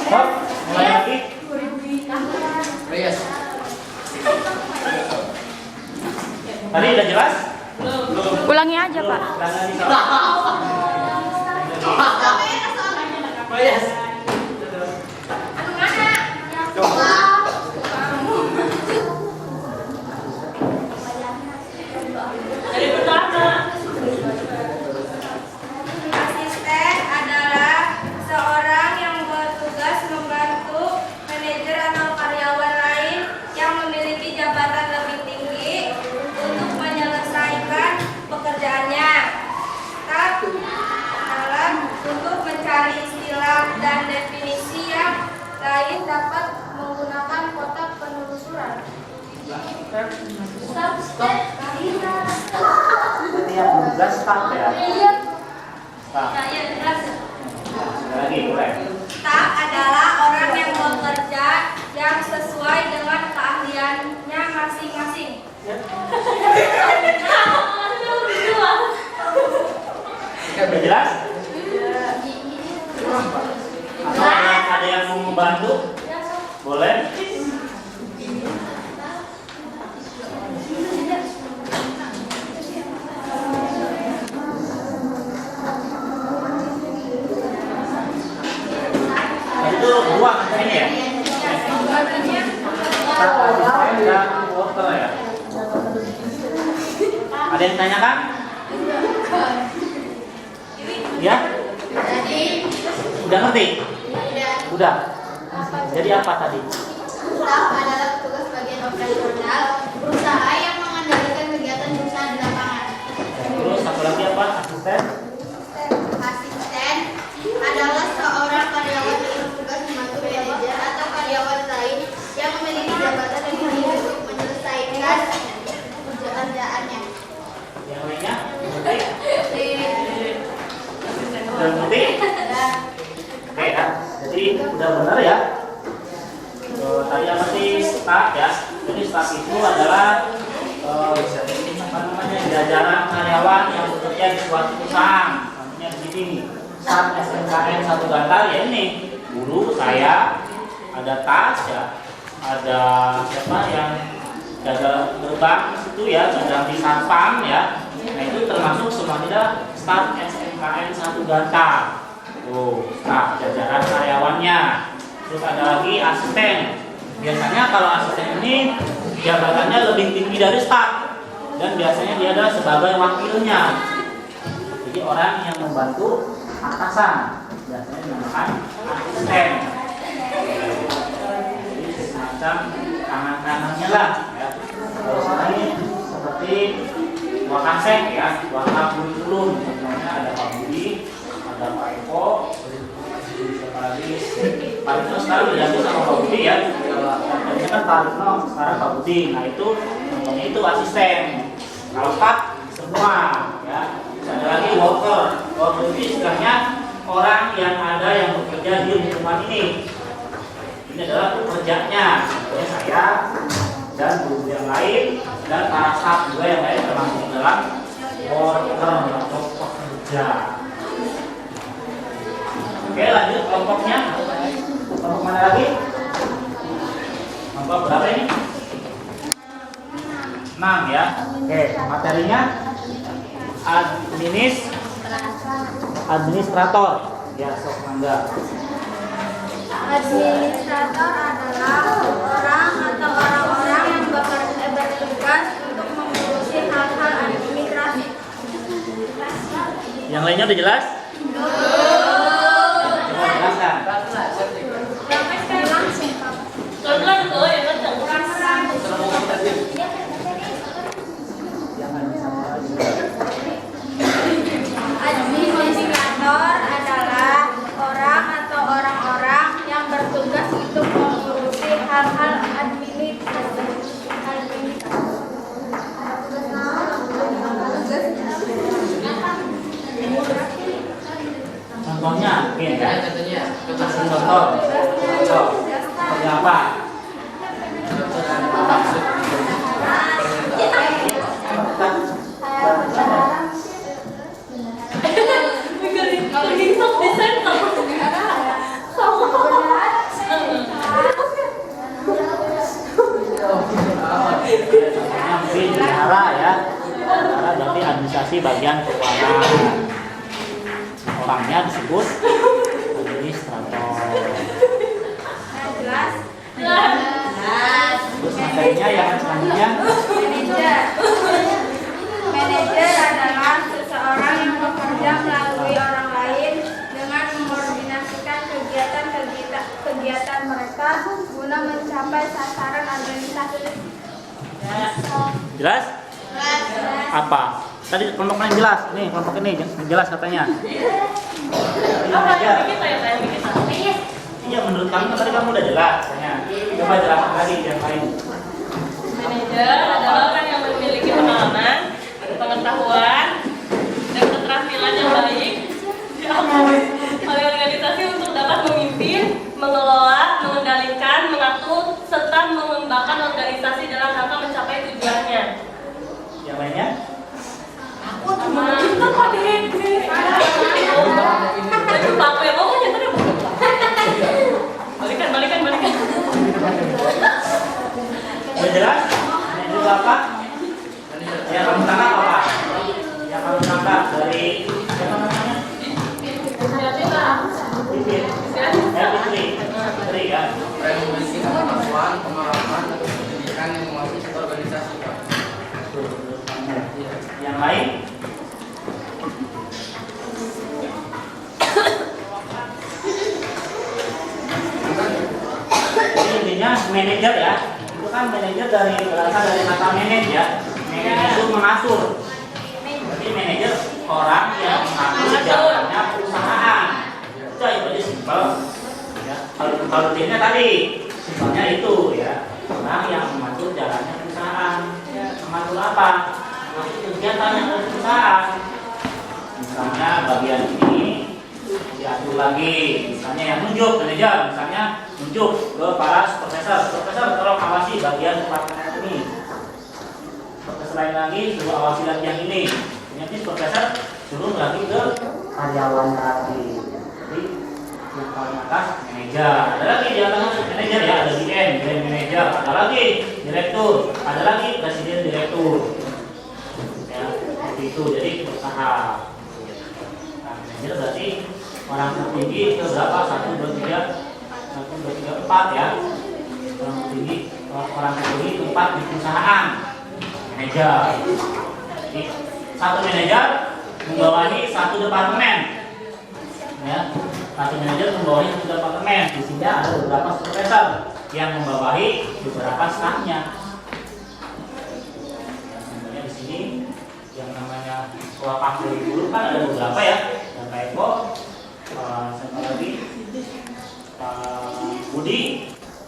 Stop. Mulai lagi. Yes. Tadi udah jelas? Ulangi aja, Pak. Ulangi lagi. Yes. Dari pertama. Asisten adalah seorang yang bertugas membantu manajer atau karyawan lain yang memiliki jabatan lebih tinggi untuk menyelesaikan pekerjaannya. Staf adalah untuk mencari istilah dan definisi yang lain dapat menggunakan kotak penelusuran. Staf. Ini yang belum jelas start ya. Start. Saya jelas. Sekali lagi, mulai. Staf adalah orang yang bekerja yang sesuai dengan keahliannya masing-masing. Udah jelas? Atau ada yang mau membantu? Boleh? Itu dua materinya ya? Satu asisten dan worker ya? Ada yang tanyakan? Ya? Udah ngerti? Udah. Jadi apa tadi? Staf adalah petugas bagian operasional perusahaan yang mengendalikan kegiatan perusahaan di lapangan. Terus satu lagi apa? Asisten? Asisten adalah seorang karyawan yang bertugas membantu manajer atau karyawan lain yang memiliki jabatan yang tinggi untuk menyelesaikan pekerjaannya. Yang lainnya? Ngerti? Udah ngerti? Oke ya. Jadi udah benar ya. Tadi apa sih staf ya? Jadi staf itu adalah apa namanya, jajaran karyawan yang bekerja di suatu perusahaan. Namanya di sini staf SMKN 1 Gantar ya, ini guru saya, ada tas ya, ada siapa yang jaga gerbang itu ya, sedang di satpam ya. Nah itu termasuk semuanya staf SMKN 1 Gantar. Tuh, staf jajaran karyawannya. Terus ada lagi asisten. Biasanya kalau asisten ini jabatannya lebih tinggi dari staf, dan biasanya dia adalah sebagai wakilnya. Jadi orang yang membantu atasan biasanya dinamakan asisten. Jadi semacam tangan kanannya lah ya. Kalau ini seperti wakasek ya, wakakurikulum. Semuanya ada Pak Budi, ada Pak Eko, siapa lagi? Pak Eko sekarang dijaga sama Pak Budi ya. Tadinya kan Pak Eko, sekarang Pak Budi. Nah itu namanya itu asisten. Kalau staf semua ya. Ada lagi worker. Worker itu istilahnya orang yang ada yang bekerja di lingkungan ini. Ini adalah pekerjanya. Contohnya saya dan guru yang lain dan para staf juga yang lain termasuk dalam worker atau pekerja. Oke, lanjut kelompoknya. Kelompok mana lagi? Kelompok berapa ini? 6 ya. Oke, materinya administrator. Ya, sok mangga. Administrator adalah orang atau orang-orang yang bertugas untuk mengurusi hal-hal administrasi. Yang lainnya udah jelas? Coba jelaskan. Pelan-pelan tuh, yang kenceng. Administrator adalah orang atau orang-orang yang bertugas untuk mengurusi hal-hal administratif. Contohnya, mungkin ya. Contohnya, Contoh. Seperti apa? Kalau gitu desain sama. mengadministrasi bagian keuangan. Orangnya disebut administrator. Jelas? Terus materinya yang selanjutnya Manajer. Manajer adalah seseorang yang bekerja melalui orang lain dengan mengkoordinasikan kegiatan mereka guna mencapai sasaran organisasi. jelas? Apa? Tadi kelompok lain jelas. Nih kelompok ini jelas katanya. Apa yang kita ya kayak kita? Iya menurut kamu tadi kamu udah jelas katanya. Coba jelaskan lagi yang lain. Manajer adalah orang yang memiliki pengalaman, pengetahuan, dan keterampilan yang baik oleh organisasi untuk dapat memimpin, mengelola, mengendalikan, mengatur, serta mengembangkan organisasi dalam rangka mencapai tujuannya. Yang lainnya? Aku cuma kita Pak Dede. Pak Webo kan yang tadi balikan. Udah jelas? Yang juga apa? Yang kamu tangkap apa? Yang kamu tangkap dari siapa namanya? Fitri ya. Orang yang memiliki kemampuan, pengalaman, atau pendidikan yang memasuki satu organisasi. Yang lain? Jadi intinya manajer ya. Itu kan manajer berasal dari kata manage ya. Manage itu mengatur. Jadi manajer orang yang mengatur jalannya perusahaan. Itu aja berarti simpel. Ya. Kalau rutinnya tadi simpelnya itu ya. Orang yang mengatur jalannya perusahaan. Mengatur apa? Mengatur kegiatan yang ada di perusahaan. Misalnya bagian ini diatur lagi. Misalnya yang nunjuk manajer, misalnya nunjuk ke para supervisor tolong awasi bagian departemen ini. Supervisor lain lagi suruh awasi lagi yang ini. Nanti supervisor suruh lagi ke karyawan lagi. Jadi yang paling atas manajer. Ada lagi di atas manajer ya, ada GM manajer. Ada lagi direktur. Ada lagi presiden direktur. Ya, seperti itu. Jadi bertahap. Nah, manajer berarti orang tertinggi itu berapa? 1, 2, 3, 4 ya. Orang tertinggi tempat di perusahaan. Manajer. Jadi satu manajer membawahi satu departemen. Ya, satu manajer membawahi satu departemen. Di sini ada beberapa supervisor yang membawahi beberapa stafnya. Contohnya di sini yang namanya sekolah pampuri guru kan ada beberapa ya. Yang kayak siapa lagi? Budi.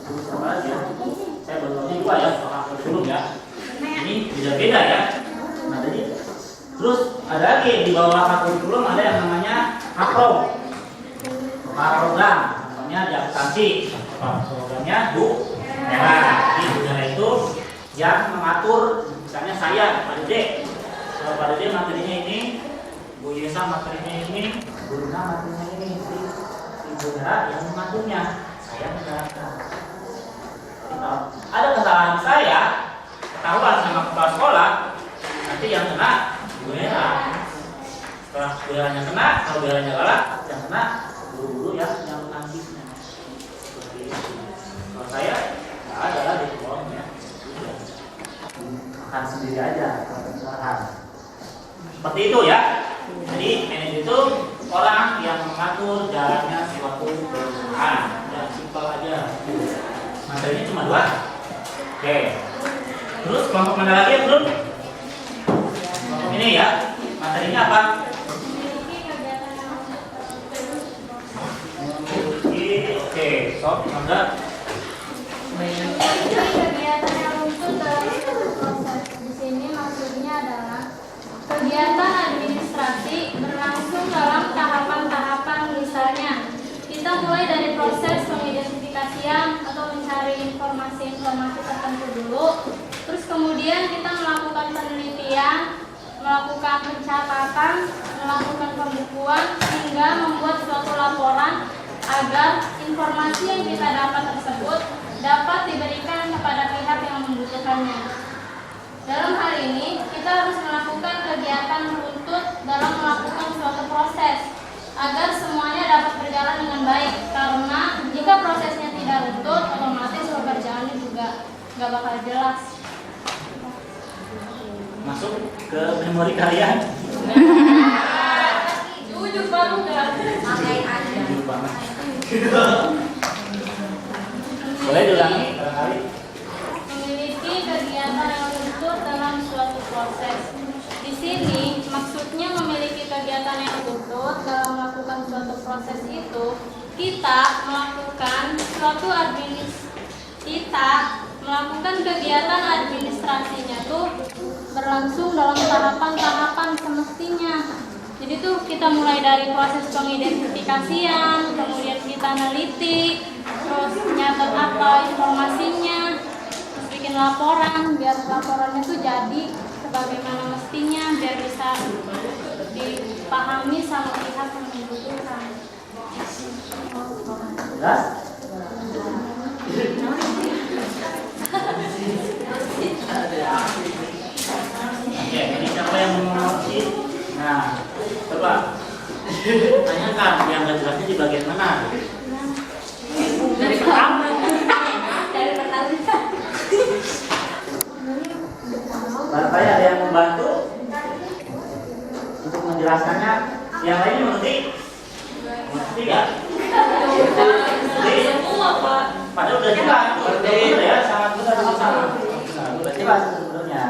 Terus apa lagi ya? Saya baru tahu 2 ya, sekolah kurikulum ya. Ini beda-beda ya. Nah, jadi terus ada lagi di bawah kurikulum ada yang namanya Apro. Program, namanya di akuntansi. Programnya Bu. Nah, di budaya itu yang mengatur, misalnya saya, Pak Dede. Kalau Pak Dede materinya ini, Bu Yesa materinya ini, Bu Luna materinya ini, Ibu Dara yang mengaturnya. Saya menjalankan. Ada kesalahan saya, ketahuan sama kepala sekolah, nanti yang kena Bu Hera. Setelah Bu Heranya kena, kalau Bu Heranya galak, yang kena guru-guru yang menanggisnya. Seperti itu. Kalau saya, nggak ada lah di bawahnya. Makan sendiri aja, kesalahan. Seperti itu ya. Jadi manajer itu orang yang mengatur jalannya suatu perusahaan. Ya simpel aja. Materinya cuma 2. Oke. Terus kelompok mana lagi ya belum? Kelompok ini ya. Materinya apa? Oke. Sob, Mangga. Kegiatan yang muncul dalam suatu proses di sini maksudnya adalah kegiatan administrasi berlangsung dalam tahapan-tahapan. Misalnya kita mulai dari proses pengidentifikasian atau mencari informasi-informasi tertentu dulu, terus kemudian kita melakukan penelitian, melakukan pencatatan, melakukan pembukuan hingga membuat suatu laporan agar informasi yang kita dapat tersebut dapat diberikan kepada pihak yang membutuhkannya. Dalam hal ini, kita harus melakukan kegiatan runtut dalam melakukan suatu proses agar semuanya dapat berjalan dengan baik. Karena jika prosesnya tidak runtut, otomatis berjalannya juga nggak bakal jelas. Masuk ke memori kalian. Jujur baru nggak? Jujur banget. Boleh diulangi barangkali? Memiliki kegiatan yang runtut dalam suatu proses. Di sini maksudnya memiliki kegiatan yang runtut dalam melakukan suatu proses itu kita melakukan kegiatan administrasinya tuh berlangsung dalam tahapan-tahapan semestinya. Jadi tuh kita mulai dari proses pengidentifikasian, kemudian kita neliti, terus nyatet apa informasinya, terus bikin laporan biar laporannya tuh jadi sebagaimana mestinya, biar bisa dipahami sama pihak yang membutuhkan. Jelas? Oke, ini siapa yang mau mengerti? Nah, coba tanyakan yang gak jelasnya di bagian mana? Dari pertama. Barangkali ada yang membantu untuk menjelaskannya. Yang lainnya mengerti? Mengerti ya? Semua Pak. Padahal udah jelas, benar ya, sangat benar sama. Udah jelas sebenarnya.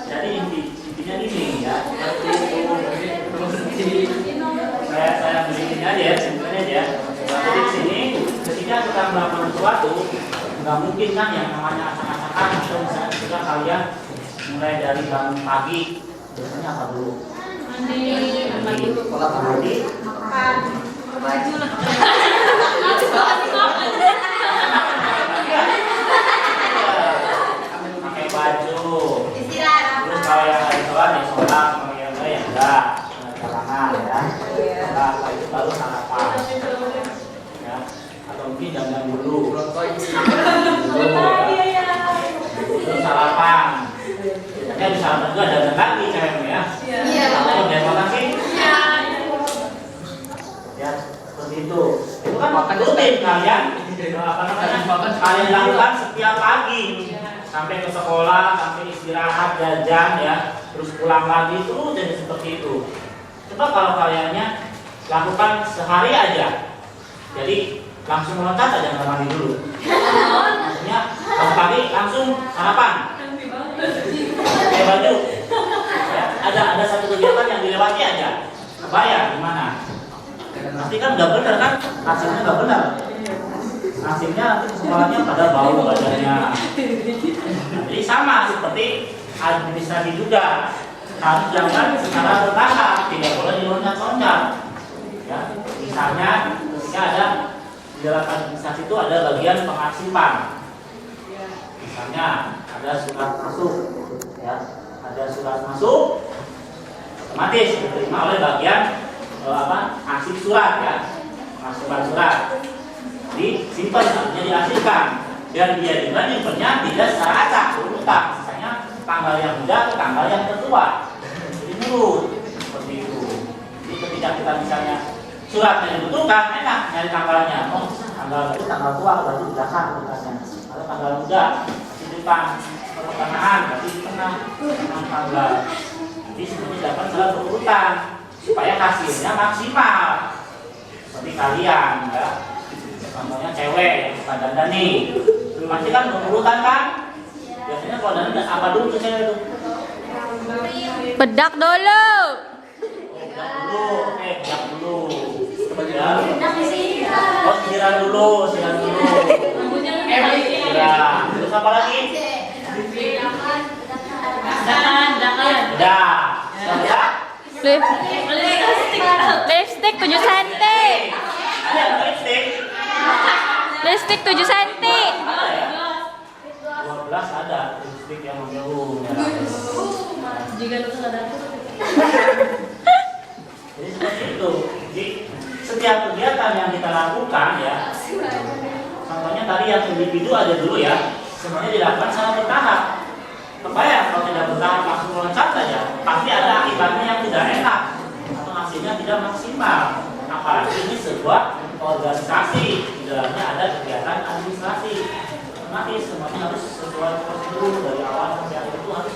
Jadi intinya gini ya. Saya bikin aja ya, simpelnya aja. Jadi di sini ketika kita melakukan sesuatu, nggak mungkin kan yang namanya acak-acakan atau misalnya ketika kalian mulai dari bangun pagi, biasanya apa dulu? Mandi dulu. Mandi, Makan. Baju lah. pakai baju. Istirahat. Terus kalau yang hari sholat ya sholat, kalau yang enggak ya enggak, jalanan ya. Nah, setelah itu baru sarapan. Ya, atau mungkin dandan dulu. Terus sarapan. Biasanya di sarapan juga dandan lagi ceweknya ya. Iya. Kalau dia makan sih, ya seperti itu. Itu kan rutin kalian. Apa namanya? Kalian lakukan setiap pagi. Sampai ke sekolah, sampai istirahat, jajan ya, terus pulang lagi terus jadi seperti itu. Coba kalau kaliannya lakukan sehari aja, jadi langsung meloncat aja nggak mandi dulu. Maksudnya pagi langsung sarapan, pakai baju. Ya, ada satu kegiatan yang dilewati aja, kebayang gimana? Nanti kan nggak benar kan, hasilnya nggak benar. Hasilnya nanti sekolahnya pada bau badannya. Nah, jadi sama seperti administrasi juga, harus jangan secara bertahap, tidak boleh diloncat-loncat. Ya, misalnya ketika ada di dalam administrasi itu ada bagian pengarsipan. Misalnya ada surat masuk, ya, ada surat masuk, otomatis diterima oleh bagian arsip surat ya, pengarsipan surat. Disimpan, artinya diarsipkan, dan dia juga nyimpennya tidak secara acak, berurutan, misalnya tanggal yang muda ke tanggal yang tertua, jadi nurut seperti itu. Jadi ketika kita misalnya suratnya dibutuhkan, enak nyari tanggalnya. Oh, tanggal itu tanggal tua berarti di belakang urutannya. Kalau tanggal muda di depan, pertengahan berarti di tengah tanggal. Jadi seperti dapat secara berurutan supaya hasilnya maksimal. Seperti kalian, ya. Contohnya cewek yang suka dandan nih, pasti kan berurutan kan? Biasanya kalau dandan apa dulu tuh cewek itu? Bedak dulu. Bedak dulu, bedak dulu. Ya. Oh, sisiran dulu, sisiran dulu. Sisiran. Terus apa lagi? Jangan. Bedak. Bedak. Lipstick 7 cm. Ada lipstick. Lipstick 7 cm. Ada ya? 12 ada lipstick yang menjauh. Jika lu sadar. Jadi seperti itu. Jadi setiap kegiatan yang kita lakukan ya, contohnya tadi yang individu aja dulu ya, semuanya dilakukan secara bertahap. Kebayang kalau tidak bertahap langsung loncat saja, pasti ada akibatnya yang tidak enak atau hasilnya tidak maksimal. Apalagi ini sebuah organisasi, di dalamnya ada kegiatan administrasi. Otomatis semuanya harus sesuai prosedur dari awal sampai akhir itu harus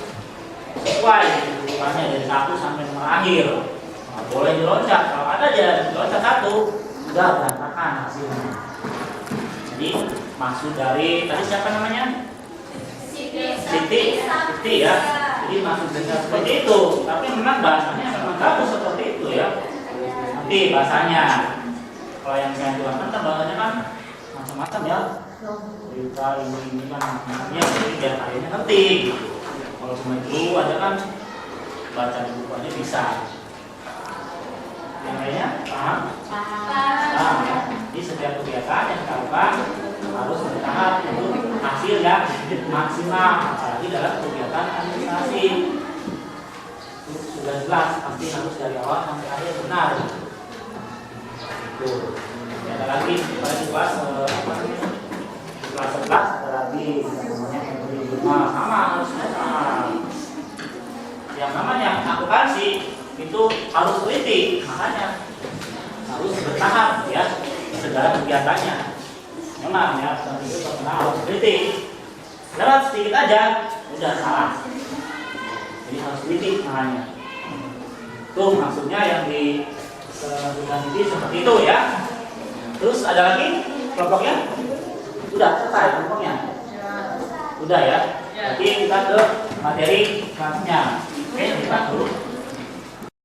sesuai urutannya dari 1 sampai nomor akhir. Nah, boleh diloncat, kalau ada dia diloncat 1 sudah berantakan hasilnya. Jadi maksud dari tadi siapa namanya? Siti ya. Jadi maksud dengan seperti itu. Tapi memang bahasanya memang bagus seperti itu ya. Nanti bahasanya kalau yang saya tuangkan kan bahasanya kan macam-macam ya. Berita ini kan macam-macamnya. Jadi biar kalian ngerti gitu. Kalau cuma itu aja kan baca di buku aja bisa. Yang lainnya paham? Paham ya. Jadi setiap kegiatan yang kita lakukan harus bertahap untuk hasil yang maksimal, apalagi dalam kegiatan administrasi. Sudah jelas, pasti harus dari awal sampai akhir benar. Tuh, ada lagi pada kelas kelas 11 ada lagi namanya memberi rumah sama harusnya sama. Yang namanya akuntansi itu harus teliti, makanya harus bertahap ya segala kegiatannya. Memang ya, itu terkenal harus teliti. Lewat sedikit aja, udah salah. Jadi harus teliti makanya. Tuh maksudnya yang di ini seperti itu ya. Terus ada lagi kelompoknya? Udah selesai kelompoknya? Udah ya. Jadi kita ke materi kelasnya. Oke, kita dulu.